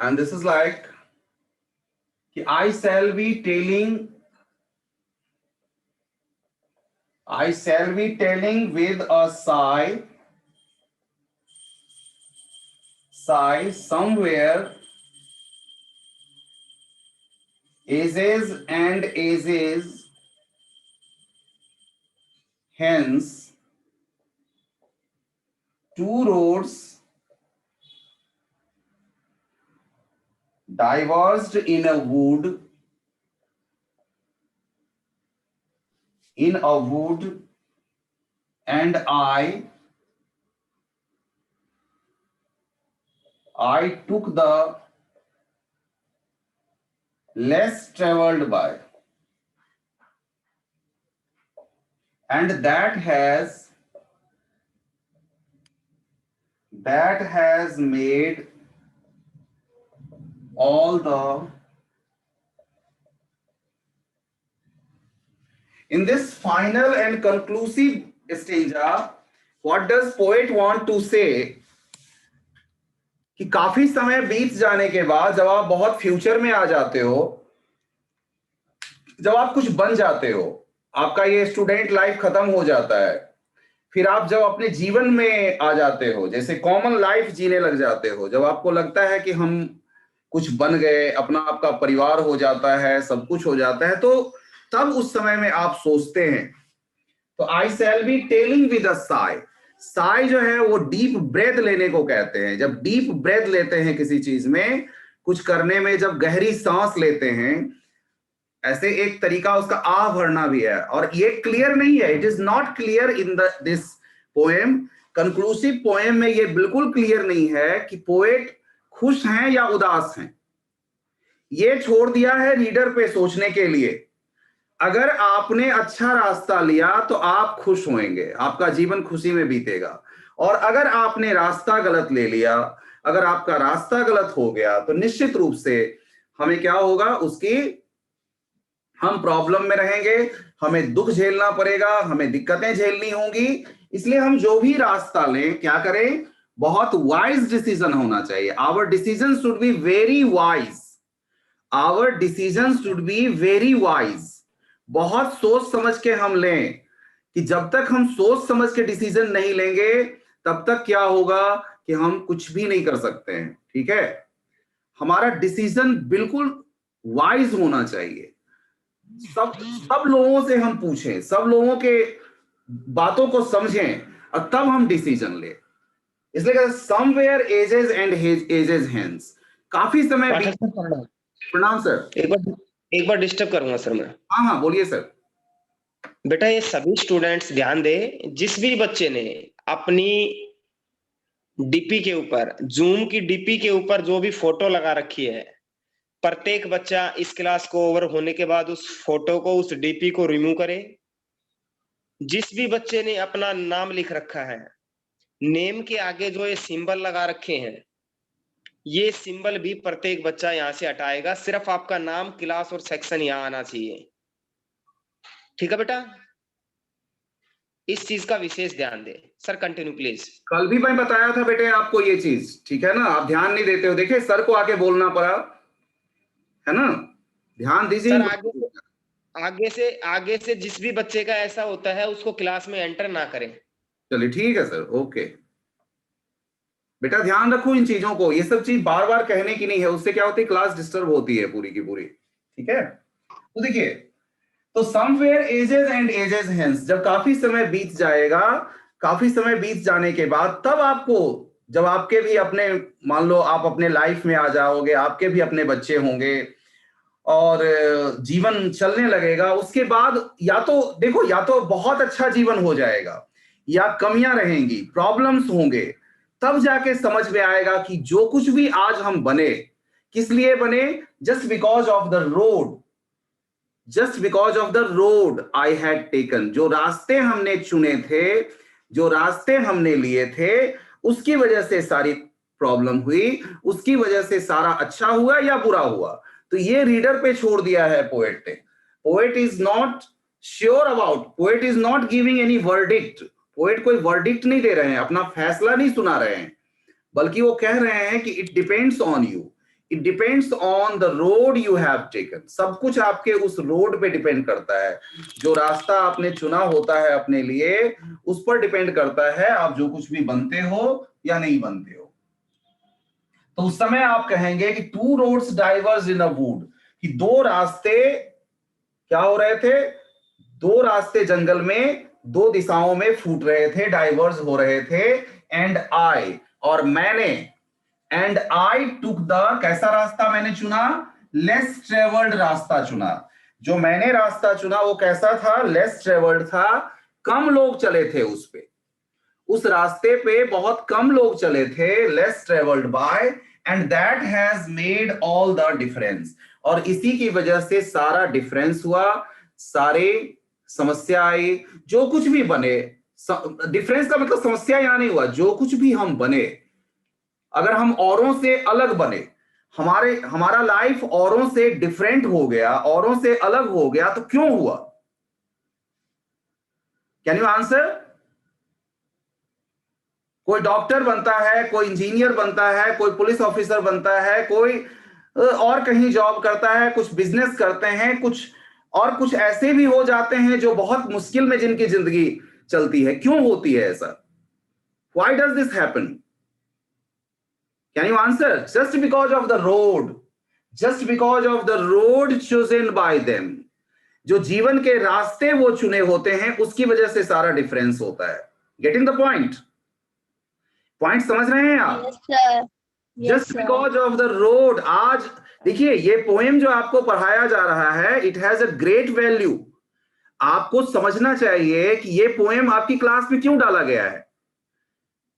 and this is like I shall be telling with a sigh somewhere ages and ages hence, two roads diverged in a wood, and I took the less traveled by, and that has made all the. In this final and conclusive stanza, what does poet want to say? कि काफी समय बीत जाने के बाद जब आप बहुत फ्यूचर में आ जाते हो, जब आप कुछ बन जाते हो, आपका ये स्टूडेंट लाइफ खत्म हो जाता है, फिर आप जब अपने जीवन में आ जाते हो, जैसे कॉमन लाइफ जीने लग जाते हो, जब आपको लगता है कि हम कुछ बन गए, अपना आपका परिवार हो जाता है, सब कुछ हो जाता है, तो तब उस समय में आप सोचते हैं। तो I shall be telling with a sigh. Sigh जो है वो डीप ब्रेथ लेने को कहते हैं। जब डीप ब्रेथ लेते हैं किसी चीज में, कुछ करने में, जब गहरी सांस लेते हैं, ऐसे एक तरीका उसका आह भरना भी है, और ये क्लियर नहीं है, it is not clear in this poem. Conclusive poem में ये बिल्कुल क्लियर नहीं है कि पोएट खुश हैं या उदास हैं। ये छोड़ दिया है रीडर पे सोचने के लिए। अगर आपने अच्छा रास्ता लिया तो आप खुश होंगे, आपका जीवन खुशी में बीतेगा, और अगर आपने रास्ता गलत ले लिया, अगर आपका रास्ता गलत हो गया, तो निश्चित रूप से हमें क्या होगा, उसकी हम प्रॉब्लम में रहेंगे, हमें दुख झेलना पड़ेगा, हमें दिक्कतें झेलनी होंगी। इसलिए हम जो भी रास्ता लें, क्या करें, बहुत वाइज डिसीजन होना चाहिए। Our decision should be very wise, our decision should be very wise. बहुत सोच समझ के हम लें, कि जब तक हम सोच समझ के डिसीजन नहीं लेंगे, तब तक क्या होगा कि हम कुछ भी नहीं कर सकते हैं। ठीक है, हमारा डिसीजन बिल्कुल वाइज होना चाहिए। सब लोगों से हम पूछें, सब लोगों के बातों को समझें, और तब हम डिसीजन ले। इसलिए somewhere ages and ages hence, काफी समय। प्रणाम सर। एक बार डिस्टर्ब करूंगा सर मैं। हाँ बोलिए सर। बेटा ये सभी स्टूडेंट्स ध्यान दे, जिस भी बच्चे ने अपनी डीपी के ऊपर, जूम की डीपी के ऊपर जो भी फोटो लगा रखी है, प्रत्येक बच्चा इस क्लास को ओवर होने के बाद उस फोटो को, उस डीपी को रिमूव करे। जिस भी बच्चे ने अपना नाम लिख रखा है, नेम के आगे जो ये सिंबल लगा रखे हैं, ये सिंबल भी प्रत्येक बच्चा यहां से हटाएगा। सिर्फ आपका नाम, क्लास और सेक्शन यहां आना चाहिए। ठीक है बेटा, इस चीज का विशेष ध्यान दे। Sir continue please. कल भी मैं बताया था बेटे आपको ये चीज, ठीक है ना, आप ध्यान नहीं देते हो। देखिए सर को आके बोलना पड़ा, है ना, ध्यान दीजिए। आगे से जिस भी बच्चे का ऐसा होता है, उसको क्लास में एंटर ना करें। चलिए ठीक है सर, ओके। बेटा ध्यान रखो इन चीजों को, ये सब चीज बार बार कहने की नहीं है, उससे क्या होती है, क्लास डिस्टर्ब होती है पूरी की पूरी। ठीक है, तो देखिए, तो somewhere ages and ages hence, जब काफी समय बीत जाएगा, काफी समय बीत जाने के बाद, तब आपको, जब आपके भी अपने, मान लो आप अपने लाइफ में आ जाओगे, आपके भी अपने बच्चे होंगे और जीवन चलने लगेगा, उसके बाद या तो देखो, या तो बहुत अच्छा जीवन हो जाएगा, या कमियां रहेंगी, प्रॉब्लम्स होंगे। तब जाके समझ में आएगा कि जो कुछ भी आज हम बने, किस लिए बने, just because of the road, just because of the road I had taken. जो रास्ते हमने चुने थे, जो रास्ते हमने लिए थे, उसकी वजह से सारी प्रॉब्लम हुई, उसकी वजह से सारा अच्छा हुआ या बुरा हुआ। तो ये रीडर पे छोड़ दिया है पोएट ने। Poet is not sure about, poet is not giving any verdict. Poet कोई वर्डिक्ट नहीं दे रहे हैं, अपना फैसला नहीं सुना रहे हैं, बल्कि वो कह रहे हैं कि it depends on you, it depends on the road you have taken. सब कुछ आपके उस रोड पे डिपेंड करता है, जो रास्ता आपने चुना होता है अपने लिए, उस पर डिपेंड करता है आप जो कुछ भी बनते हो या नहीं बनते हो। तो उस समय आप कहेंगे कि two roads diverse in a wood, कि दो रास्ते क्या हो रहे थे, दो रास्ते जंगल में दो दिशाओं में फूट रहे थे, डाइवर्स हो रहे थे। एंड आई, और मैंने, एंड आई टुक द, कैसा रास्ता मैंने चुना, लेस ट्रेवल्ड रास्ता चुना। जो मैंने रास्ता चुना वो कैसा था, लेस ट्रेवल्ड था, कम लोग चले थे उस पे, उस रास्ते पे बहुत कम लोग चले थे, less travelled by, and that has made all the difference, और इसी की वजह से सारा डिफरेंस हुआ, सारे समस्या आई, जो कुछ भी बने, डिफरेंस का मतलब समस्या यहां नहीं हुआ, जो कुछ भी हम बने, अगर हम औरों से अलग बने, हमारा लाइफ औरों से डिफरेंट हो गया, औरों से अलग हो गया, तो क्यों हुआ? Can you answer? कोई डॉक्टर बनता है, कोई इंजीनियर बनता है, कोई पुलिस ऑफिसर बनता है, कोई और कहीं जॉब करता है, कुछ बिजनेस करते हैं, कुछ और कुछ ऐसे भी हो जाते हैं जो बहुत मुश्किल में जिनकी जिंदगी चलती है। क्यों होती है ऐसा? Why does this happen? Can you answer? Just because of the road, just because of the road chosen by them, जो जीवन के रास्ते वो चुने होते हैं, उसकी वजह से सारा डिफरेंस होता है। Getting the point? पॉइंट समझ रहे हैं आप? Yes sir, yes just sir. Because of the road. आज देखिए, ये पोएम जो आपको पढ़ाया जा रहा है, it has a great value. आपको समझना चाहिए कि ये पोएम आपकी क्लास में क्यों डाला गया है।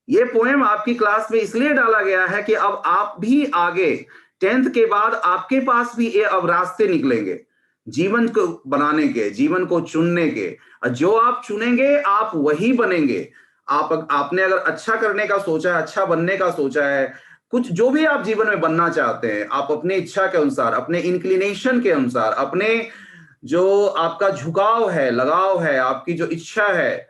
ये पोएम आपकी क्लास में इसलिए डाला गया है कि अब आप भी आगे 10th के बाद आपके पास भी ये अब रास्ते निकलेंगे जीवन को बनाने के, जीवन को चुनने के, और जो आप चुनेंगे आप वही बनेंगे। आपने अगर अच्छा करने का सोचा है, अच्छा बनने का सोचा है, कुछ जो भी आप जीवन में बनना चाहते हैं, आप अपने इच्छा के अनुसार, अपने इंक्लिनेशन के अनुसार, अपने जो आपका झुकाव है, लगाव है, आपकी जो इच्छा है,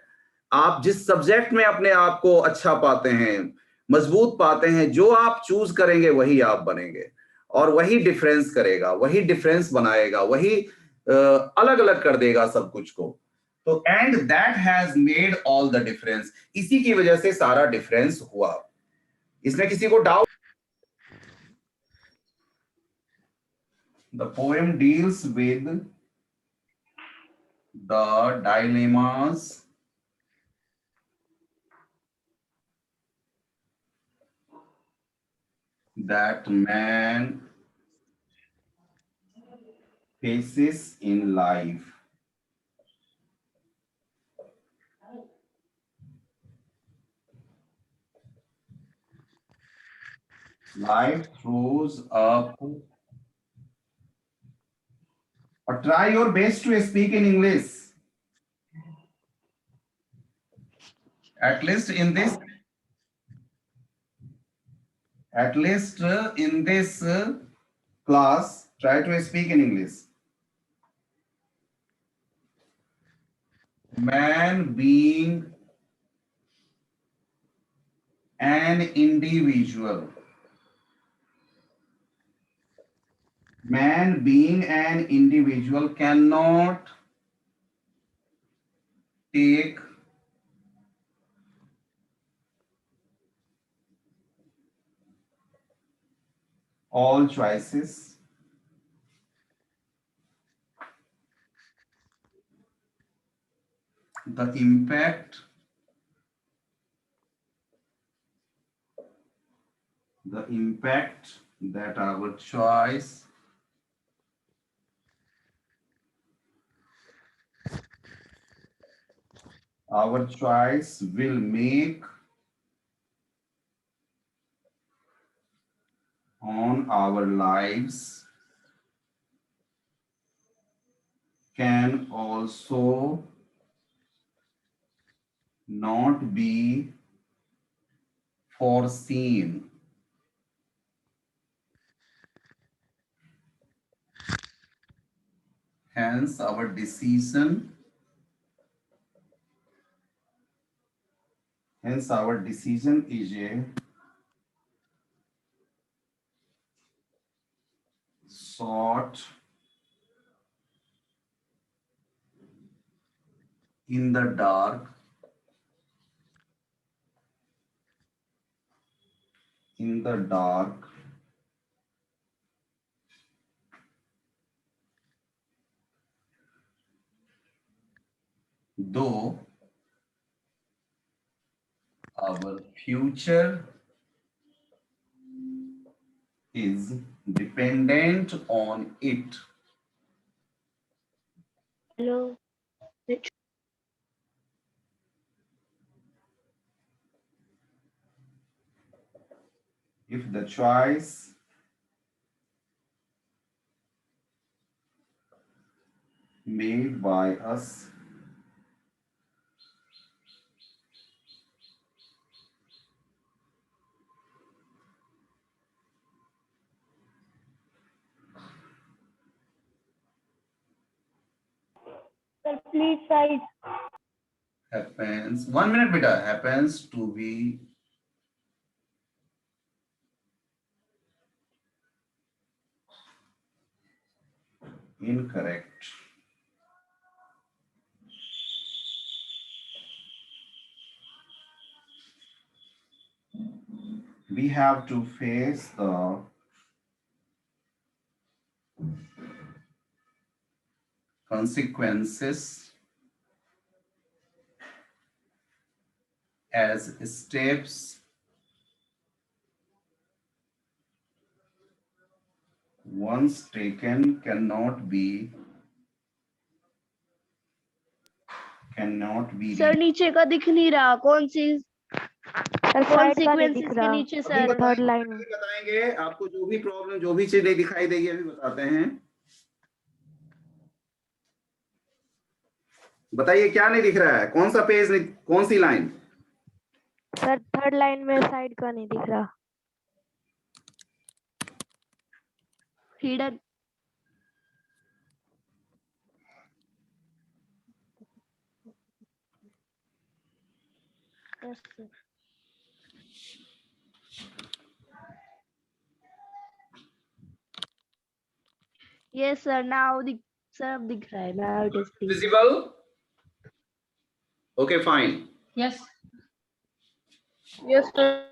आप जिस सब्जेक्ट में अपने आप को अच्छा पाते हैं, मजबूत पाते हैं, जो आप चूज करेंगे वही आप बनेंगे, और वही डिफरेंस करेगा, वही डिफरेंस बनाएगा, वही अलग अलग कर देगा सब कुछ को। तो and that has made all the difference, इसी की वजह से सारा डिफरेंस हुआ। इसमें किसी को doubt? The poem deals with the dilemmas that man faces in life. Life throws up, or try your best to speak in English. At least in this, at least in this class, try to speak in English. Man being an individual. Man being an individual cannot take all choices. The impact that our choice will make on our lives can also not be foreseen. Hence our decision is sought in the dark, in the dark, though our future is dependent on it. Hello. If the choice made by us Sir, please size. happens, 1 minute beta, happens to be incorrect, we have to face the consequences as steps once taken cannot be sir नीचे का दिख नहीं रहा, कौन सी sir कौन side का नहीं sequence दिख इसके रहा। नीचे अभी सर? थर्ड लाइन में अभी बताएंगे आपको, जो भी प्रॉब्लम, जो भी चीज नहीं दिखाई देगी अभी बताते हैं। बताइए क्या नहीं दिख रहा है, कौन सा पेज नहीं, कौन सी लाइन? सर थर्ड लाइन में साइड का नहीं दिख रहा। Hidden. Yes sir. Yes sir, now दिख, सर अब दिख रहा है, now it is visible? Okay fine. Yes yes sir.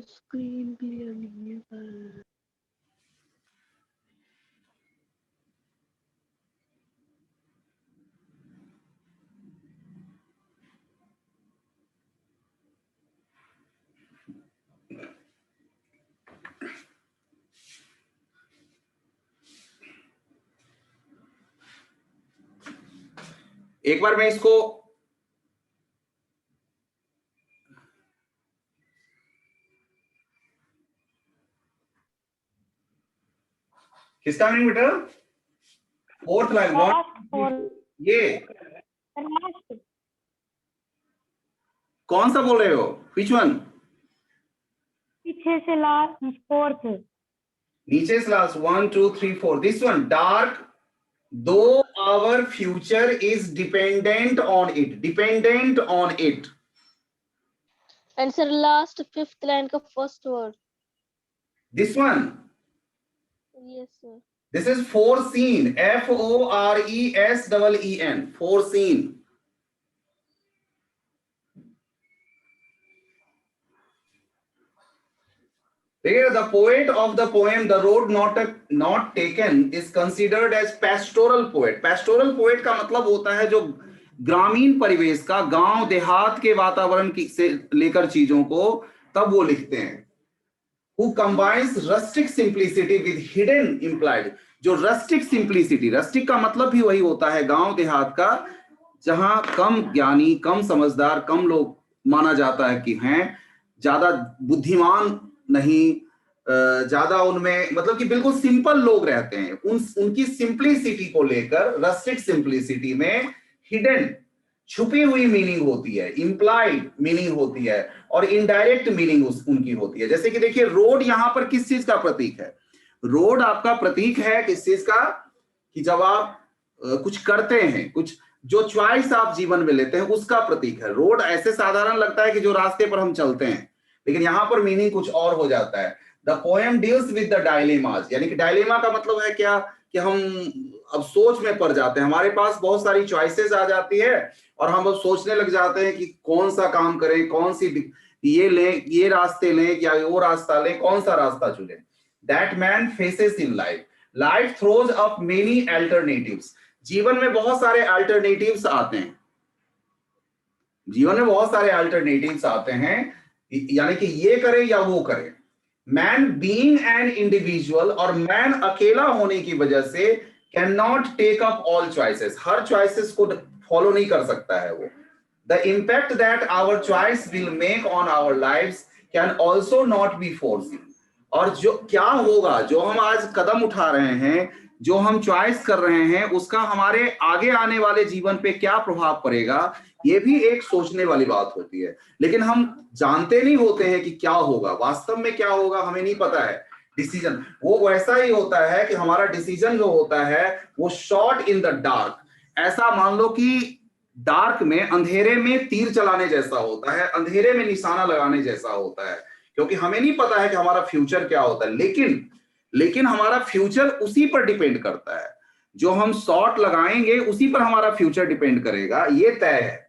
Screen clear नहीं है पर एक बार मैं इसको किसका नहीं बेटा? फोर्थ लाइन, ये कौन सा बोल रहे हो? Which one? पीछे से लास्ट फोर्थ। नीचे से लास्ट 1 2 3 4, दिस वन, डार्क दो our future is dependent on it, dependent on it. And sir last fifth line का first word. This one, yes sir. This is foreseen, FORESEEN, foreseen। देखिए, the poet of the poem the road not taken is considered as pastoral poet। pastoral poet का मतलब होता है जो ग्रामीण परिवेश का, गांव देहात के वातावरण की से लेकर चीजों को तब वो लिखते हैं। Who combines rustic simplicity with hidden implied, जो rustic simplicity, rustic का मतलब भी वही होता है गांव देहात का, जहां कम ज्ञानी, कम समझदार, कम लोग माना जाता है कि हैं, ज्यादा बुद्धिमान नहीं, ज्यादा उनमें मतलब कि बिल्कुल सिंपल लोग रहते हैं। उनकी सिंपलिसिटी को लेकर रस्टिक सिंपलिसिटी में हिडन, छुपी हुई मीनिंग होती है, इंप्लाइड मीनिंग होती है, और इनडायरेक्ट मीनिंग उनकी होती है। जैसे कि देखिए, रोड यहां पर किस चीज का प्रतीक है? रोड आपका प्रतीक है किस चीज का? कि जब आप कुछ करते हैं, कुछ जो चॉइस आप जीवन में लेते हैं उसका प्रतीक है। रोड ऐसे साधारण लगता है कि जो रास्ते पर हम चलते हैं, लेकिन यहां पर मीनिंग कुछ और हो जाता है। The poem deals with the dilemmas, यानी कि डायलेमा का मतलब है क्या कि हम अब सोच में पड़ जाते हैं, हमारे पास बहुत सारी चॉइसेस आ जाती है और हम अब सोचने लग जाते हैं कि कौन सा काम करें, कौन सी ये लें, ये रास्ते लें या वो रास्ता लें, कौन सा रास्ता चुनें। That man faces in life, life throws up many alternatives, जीवन में बहुत सारे अल्टरनेटिव्स आते हैं, जीवन में बहुत सारे अल्टरनेटिव्स आते हैं, यानी कि ये करें या वो करें। मैन बीइंग एन इंडिविजुअल, और मैन अकेला होने की वजह से can not take up all choices, हर चॉइसेस को फॉलो नहीं कर सकता है वो। The impact that our choice will make on our lives can also not be forcing, और जो क्या होगा, जो हम आज कदम उठा रहे हैं, जो हम चॉइस कर रहे हैं, उसका हमारे आगे आने वाले जीवन पे क्या प्रभाव पड़ेगा, ये भी एक सोचने वाली बात होती है। लेकिन हम जानते नहीं होते हैं कि क्या होगा, वास्तव में क्या होगा हमें नहीं पता है। डिसीजन वो वैसा ही होता है कि हमारा डिसीजन जो होता है वो शॉट इन द डार्क, ऐसा मान लो कि डार्क में, अंधेरे में तीर चलाने जैसा होता है, अंधेरे में निशाना लगाने जैसा होता है, क्योंकि हमें नहीं पता है कि हमारा फ्यूचर क्या होता है। लेकिन हमारा फ्यूचर उसी पर डिपेंड करता है, जो हम शॉट लगाएंगे उसी पर हमारा फ्यूचर डिपेंड करेगा, ये तय है।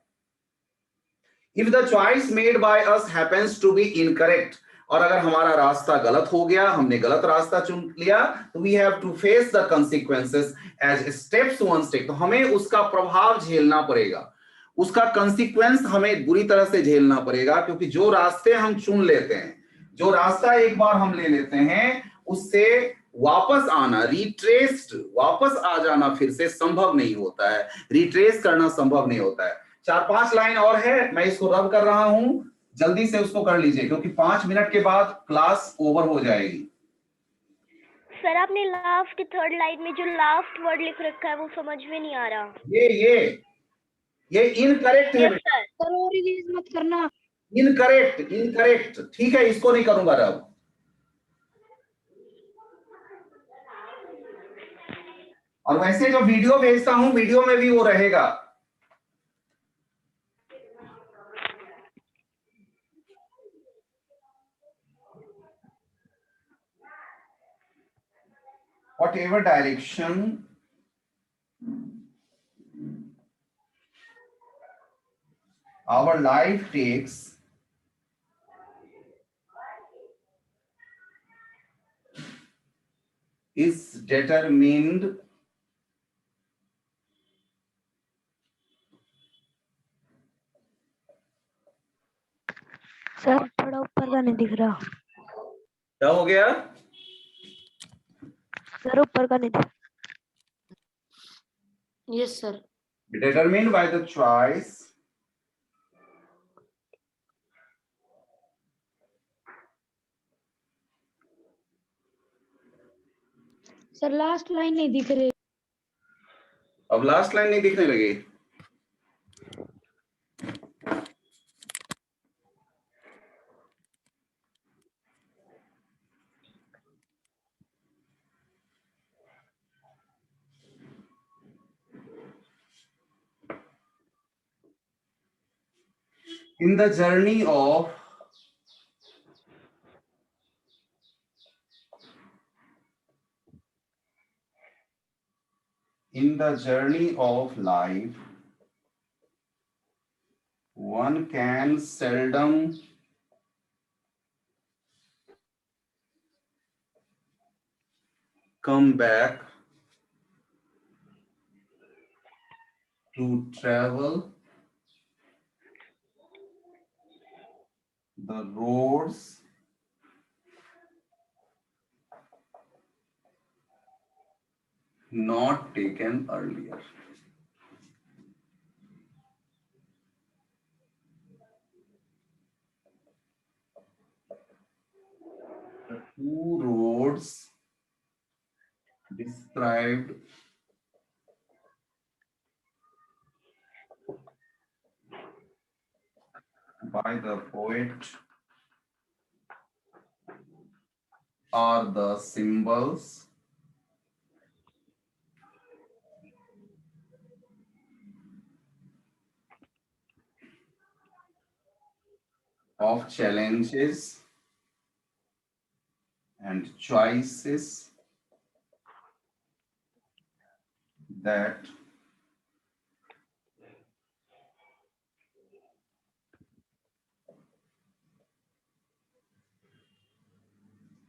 If the choice made by us happens to be incorrect, और अगर हमारा रास्ता गलत हो गया, हमने गलत रास्ता चुन लिया, तो we have to face the consequences as steps one step, तो हमें उसका प्रभाव झेलना पड़ेगा, उसका कंसिक्वेंस हमें बुरी तरह से झेलना पड़ेगा, क्योंकि जो रास्ते हम चुन लेते हैं, जो रास्ता एक बार हम ले लेते हैं, उससे वापस आना, रिट्रेस्ड वापस आ जाना फिर से संभव नहीं होता है, रिट्रेस करना संभव नहीं होता है। 4-5 लाइन और है, मैं इसको रब कर रहा हूं, जल्दी से उसको कर लीजिए, क्योंकि 5 मिनट के बाद क्लास ओवर हो जाएगी। सर आपने लास्ट थर्ड लाइन में जो लास्ट वर्ड लिख रखा है वो समझ में नहीं आ रहा। ये इनकरेक्ट है बेटा, सर और रिलीज मत करना। इनकरेक्ट, ठीक है, इसको नहीं करूंगा रब। और वैसे जो वीडियो भेजता हूं, वीडियो में भी वो रहेगा। Whatever direction our life takes, is determined sir थोड़ा ऊपर का नहीं दिख रहा। क्या हो गया? सर ऊपर का नहीं दिख। Yes sir. determined by the choice sir last line नहीं दिख रही। अब लास्ट लाइन नहीं दिखने लगी। In the journey of life, one can seldom come back to travel the roads not taken earlier. The two roads described by the poet are the symbols of challenges and choices that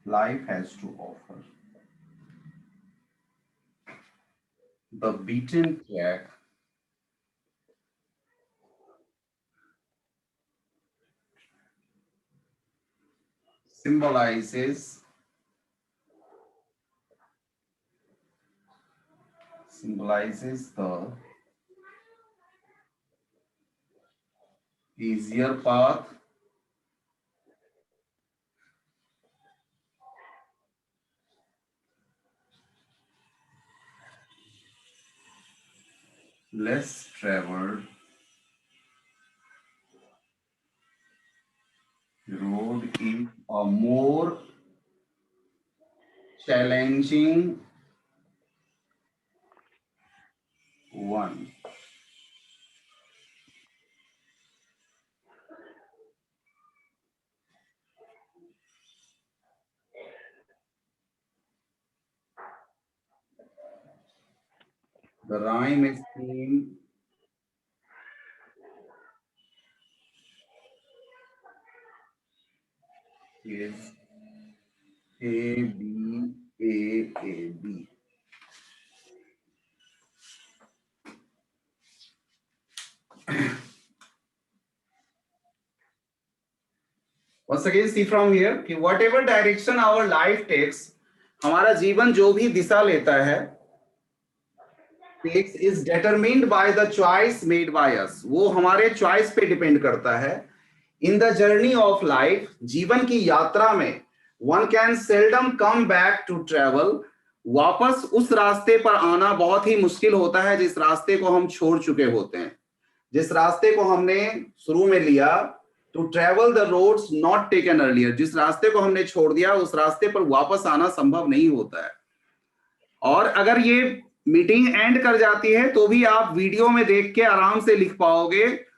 life has to offer. The beaten track symbolizes the easier path less traveled road is a more challenging one. The rhyme scheme is A B A B. Once again, see from here कि whatever direction our life takes, हमारा जीवन जो भी दिशा लेता है, takes is determined by the choice made by us. वो हमारे choice पे depend करता है. In the journey of life, जीवन की यात्रा में, one can seldom come back to travel. वापस उस रास्ते पर आना बहुत ही मुश्किल होता है जिस रास्ते को हम छोड़ चुके होते हैं, जिस रास्ते को हमने शुरू में लिया. To travel the roads not taken earlier, जिस रास्ते को हमने छोड़ दिया उस रास्ते पर वापस आना संभव नहीं होता है. और अगर ये मीटिंग एंड कर जाती है तो भी आप वीडियो में देख के आराम से लिख पाओगे